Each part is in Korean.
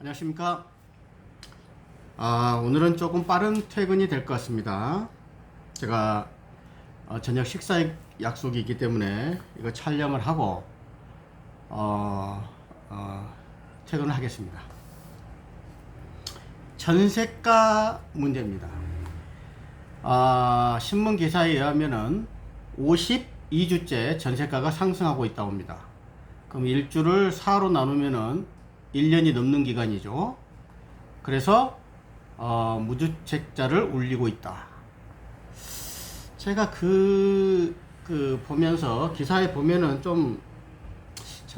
안녕하십니까. 오늘은 조금 빠른 퇴근이 될 것 같습니다. 제가 저녁 식사 약속이 있기 때문에 이거 촬영을 하고 퇴근을 하겠습니다. 전세가 문제입니다. 신문 기사에 의하면은 52주째 전세가가 상승하고 있다고 합니다. 그럼 1주를 4로 나누면은 1년이 넘는 기간이죠. 그래서 무주택자를 울리고 있다. 제가 보면서 기사에 보면은 좀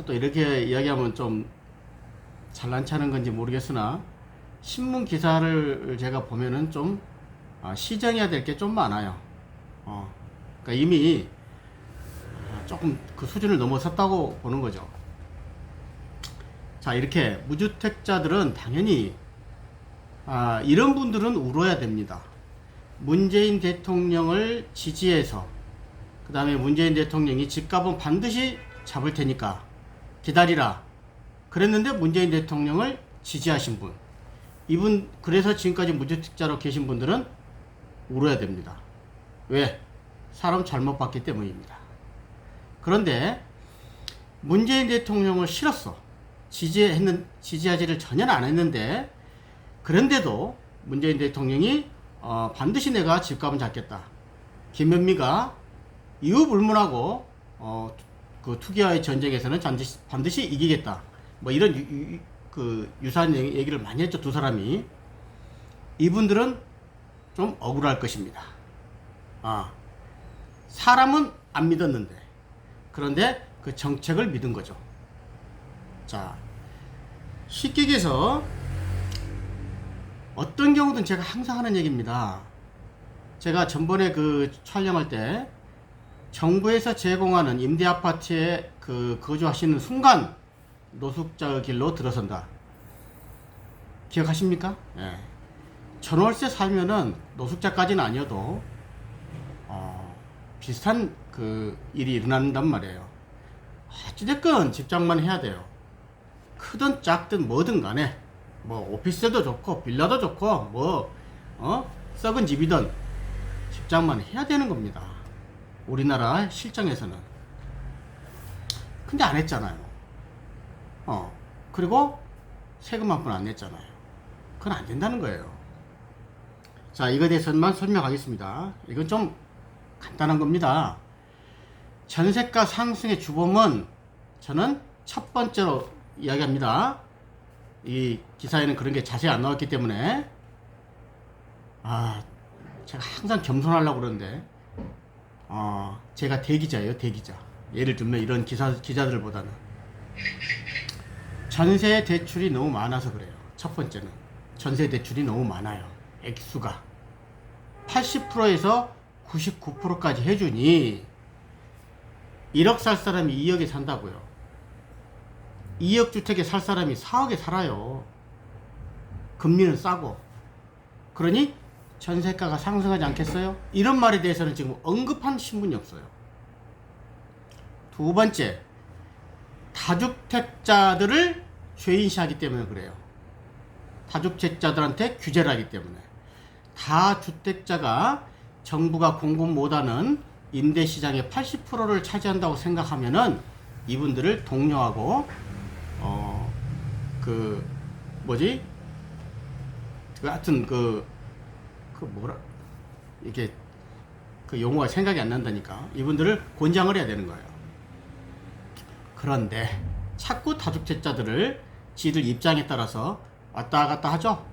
또 이렇게 이야기하면 좀 잘난 체하는 건지 모르겠으나 신문 기사를 제가 보면은 좀 시정해야 될 게 좀 많아요. 그러니까 이미 조금 그 수준을 넘어섰다고 보는 거죠. 자, 이렇게 무주택자들은 당연히 이런 분들은 울어야 됩니다. 문재인 대통령을 지지해서 그 다음에 문재인 대통령이 집값은 반드시 잡을 테니까 기다리라 그랬는데 문재인 대통령을 지지하신 분, 이분 그래서 지금까지 무주택자로 계신 분들은 울어야 됩니다. 왜? 사람 잘못 봤기 때문입니다. 그런데 문재인 대통령을 싫었어. 지지하지를 전혀 안 했는데, 그런데도 문재인 대통령이 반드시 내가 집값은 잡겠다. 김현미가 이유 불문하고 그 투기와의 전쟁에서는 반드시 이기겠다. 뭐 이런 유사한 얘기를 많이 했죠, 두 사람이. 이분들은 좀 억울할 것입니다. 사람은 안 믿었는데, 그런데 그 정책을 믿은 거죠. 자, 쉽게 얘기해서 어떤 경우든 제가 항상 하는 얘기입니다. 제가 전번에 그 촬영할 때 정부에서 제공하는 임대아파트에 거주하시는 순간 노숙자의 길로 들어선다. 기억하십니까? 예. 전월세 살면은 노숙자까지는 아니어도 비슷한 일이 일어난단 말이에요. 어찌됐건 직장만 해야 돼요. 크든 작든 뭐든 간에 뭐 오피스텔도 좋고 빌라도 좋고 썩은 집이든 직장만 해야 되는 겁니다. 우리나라 실정에서는. 근데 안 했잖아요. 그리고 세금만큼 안 냈잖아요. 그건 안 된다는 거예요. 자, 이거에 대해서만 설명하겠습니다. 이건 좀 간단한 겁니다. 전세가 상승의 주범은 저는 첫 번째로 이야기합니다. 이 기사에는 그런 게 자세히 안 나왔기 때문에 제가 항상 겸손하려고 그러는데 제가 대기자예요, 대기자. 예를 들면 이런 기자들보다는 전세 대출이 너무 많아서 그래요. 첫 번째는 전세 대출이 너무 많아요. 액수가 80%에서 99%까지 해주니 1억 살 사람이 2억에 산다고요. 2억 주택에 살 사람이 4억에 살아요. 금리는 싸고. 그러니 전세가가 상승하지 않겠어요? 이런 말에 대해서는 지금 언급한 신문이 없어요. 두 번째, 다주택자들을 죄인시하기 때문에 그래요. 다주택자들한테 규제를 하기 때문에. 다주택자가 정부가 공급 못하는 임대시장의 80%를 차지한다고 생각하면은 이분들을 독려하고 하여튼 이게 용어가 생각이 안 난다니까. 이분들을 권장을 해야 되는 거예요. 그런데 자꾸 다주택자들을 지들 입장에 따라서 왔다 갔다 하죠.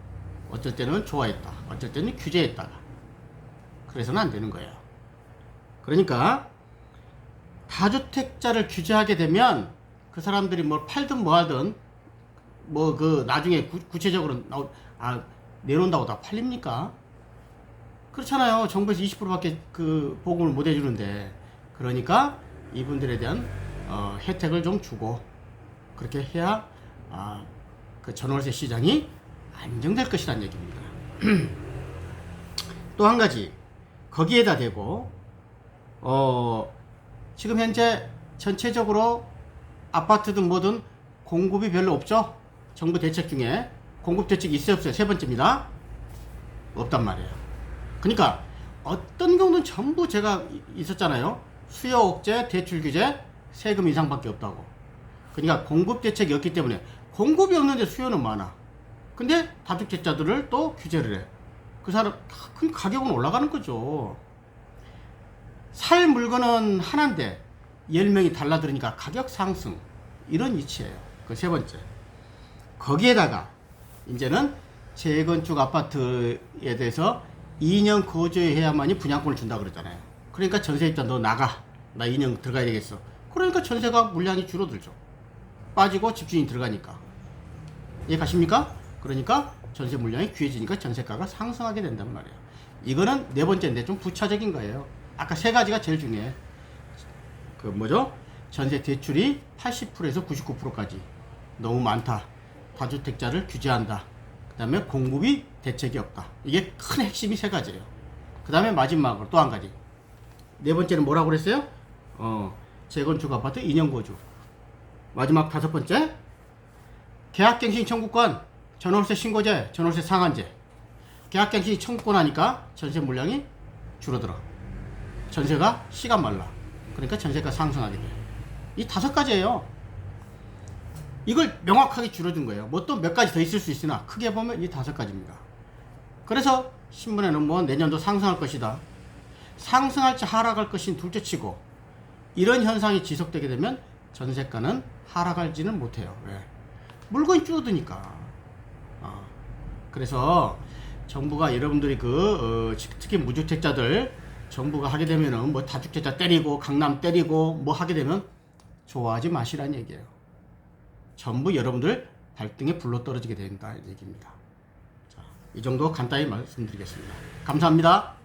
어쩔 때는 좋아했다, 어쩔 때는 규제했다가. 그래서는 안 되는 거예요. 그러니까 다주택자를 규제하게 되면 그 사람들이 뭘 팔든 뭐 하든 나중에 구체적으로 내놓는다고 다 팔립니까? 그렇잖아요. 정부에서 20%밖에 보금을 못 해주는데. 그러니까 이분들에 대한 혜택을 좀 주고 그렇게 해야 그 전월세 시장이 안정될 것이라는 얘기입니다. 또 한 가지 거기에다 대고 지금 현재 전체적으로 아파트든 뭐든 공급이 별로 없죠. 정부 대책 중에 공급 대책이 있어요, 없어요? 세 번째입니다. 없단 말이에요. 그러니까 어떤 경우는 전부 제가 있었잖아요. 수요 억제, 대출 규제, 세금 인상밖에 없다고. 그러니까 공급 대책이 없기 때문에 공급이 없는데 수요는 많아. 근데 다주택자들을 또 규제를 해. 그 사람 그 가격은 올라가는 거죠. 살 물건은 하나인데 10명이 달라들으니까 가격 상승. 이런 이치예요. 그 세 번째. 거기에다가 이제는 재건축 아파트에 대해서 2년 거주해야만이 분양권을 준다 그러잖아요. 그러니까 전세입자 너 나가. 나 2년 들어가야 되겠어. 그러니까 전세가 물량이 줄어들죠. 빠지고 집주인이 들어가니까. 이해 가십니까? 그러니까 전세 물량이 귀해지니까 전세가가 상승하게 된단 말이에요. 이거는 네 번째인데 좀 부차적인 거예요. 아까 세 가지가 제일 중요해. 그 뭐죠? 전세 대출이 80%에서 99%까지 너무 많다. 다주택자를 규제한다. 그 다음에 공급이 대책이 없다. 이게 큰 핵심이 세 가지예요. 그 다음에 마지막으로 또 한 가지. 네 번째는 뭐라고 그랬어요? 재건축 아파트 2년 거주. 마지막 다섯 번째. 계약갱신 청구권, 전월세 신고제, 전월세 상한제. 계약갱신 청구권 하니까 전세 물량이 줄어들어. 전세가 시간 말라. 그러니까 전세가 상승하게 돼. 이 다섯 가지예요. 이걸 명확하게 줄여준 거예요. 뭐 또 몇 가지 더 있을 수 있으나 크게 보면 이 다섯 가지입니다. 그래서 신문에는 뭐 내년도 상승할 것이다. 상승할지 하락할 것인 둘째치고 이런 현상이 지속되게 되면 전세가는 하락할지는 못해요. 왜? 물건이 줄어드니까. 그래서 정부가 여러분들이 특히 무주택자들 정부가 하게 되면은 뭐 다주택자 때리고 강남 때리고 뭐 하게 되면 좋아하지 마시라는 얘기예요. 전부 여러분들 발등에 불로 떨어지게 된다 얘기입니다. 자, 이 정도 간단히 말씀드리겠습니다. 감사합니다.